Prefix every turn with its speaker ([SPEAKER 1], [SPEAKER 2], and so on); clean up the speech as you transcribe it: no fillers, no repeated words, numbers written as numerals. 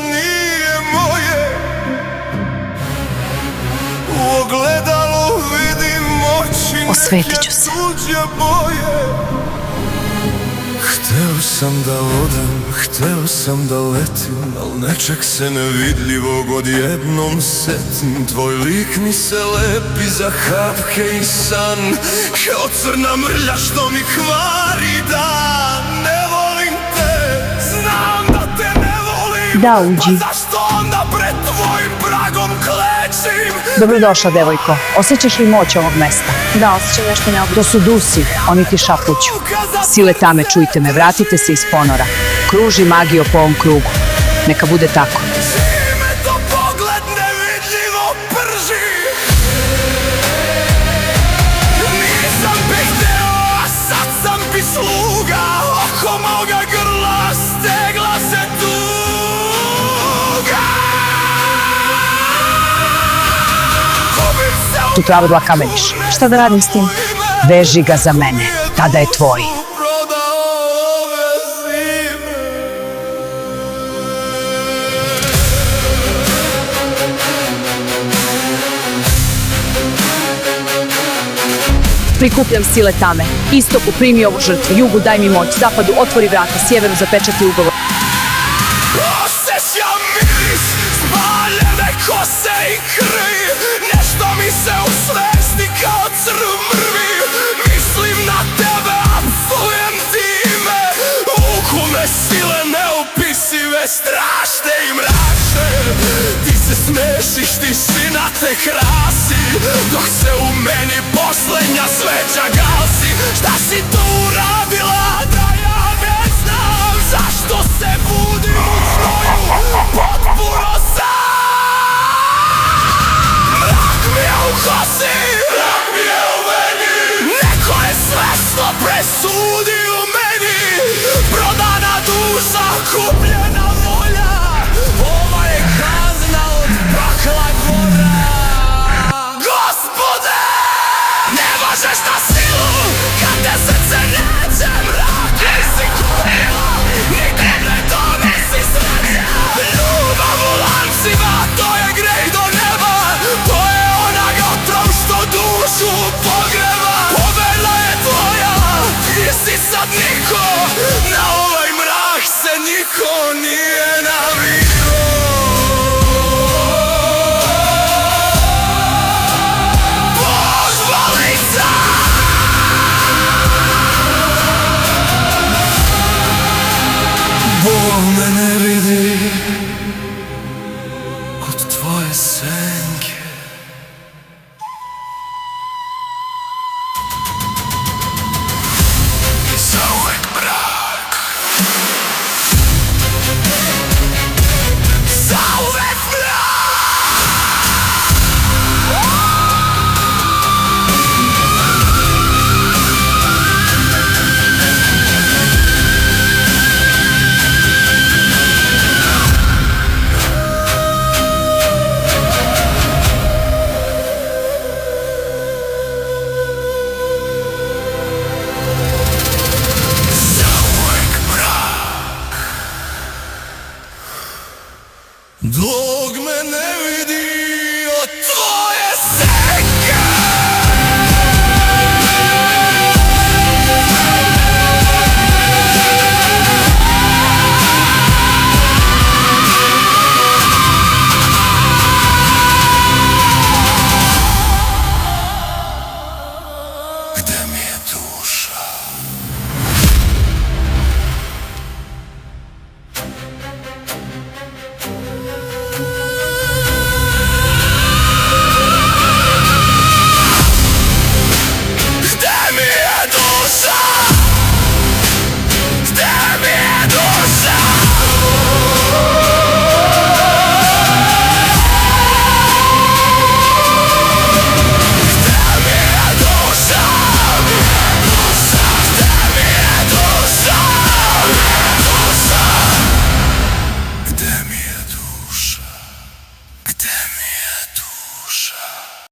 [SPEAKER 1] nije moje. U ogledalu vidim oči
[SPEAKER 2] Osvetit ću se.
[SPEAKER 1] tuđe boje. Hteo sam da odem, hteo sam da letim, al nečeg se nevidljivog odjednom setim. Tvoj lik mi se lepi za hapke i san, kao crna mrlja što mi kvari dan. Ne volim te, znam da te ne volim.
[SPEAKER 2] Da, uđi.
[SPEAKER 1] Pa zašto onda pred tvojim pragom klečim?
[SPEAKER 2] Dobrodošla, devojko. Osjećaš li moć ovog mesta?
[SPEAKER 3] Da, osjećam nešto neobično.
[SPEAKER 2] To su dusi, oni ti šapuću. Sile tame, čujte me, vratite se iz ponora. Kruži magio po ovom krugu. Neka bude tako.
[SPEAKER 1] Čime to pogled nevidljivo prži? Nisam bih hteo, a sad sam bi sluga. Oko moga grla stegla se tuga. Gubim se u
[SPEAKER 2] Tu travu dlakameniš.
[SPEAKER 3] Šta da radim s tim?
[SPEAKER 2] Veži ga za mene, tada je tvoj.
[SPEAKER 1] prodao ove zime.
[SPEAKER 2] Prikupljam sile tame. Istoku primi ovu žrtvu, jugu daj mi moć, zapadu otvori vrata, sjeveru zapečati ugovor.
[SPEAKER 1] Osjećam miris spaljene kose i krvi. Nešto mi se u svesti kao crv mrvi. Mislim na tebe, a psujem ti ime. Vuku me sile neopisive, strašne i mračne. Ti se smešiš, tišina te krasi, dok se u meni poslednja sveća gasi. Šta si tu uradila da ja ne znam? Zašto se budim u snoju potpuno sam? Mrak mi je u kosi, mrak mi je u meni. Neko je svesno presudio meni. Prodana duša, kupljena volja. Ova je kazna od pakla gora. Gospode, ne možeš na silu, kad te srce neće. Mrak nisi kupila, nikom ne donosi sreće. Ljubav u lancima, to je grej do neba. To je onaj otrov što dušu pogreba. Pobeda je tvoja, ti si sad niko. Na ovaj mrak se niko nije navikao. Pozvalica! Bol me ne vidi od tvoje senke. I zauvek mrak. Zauvek mrak! Zauvek mrak.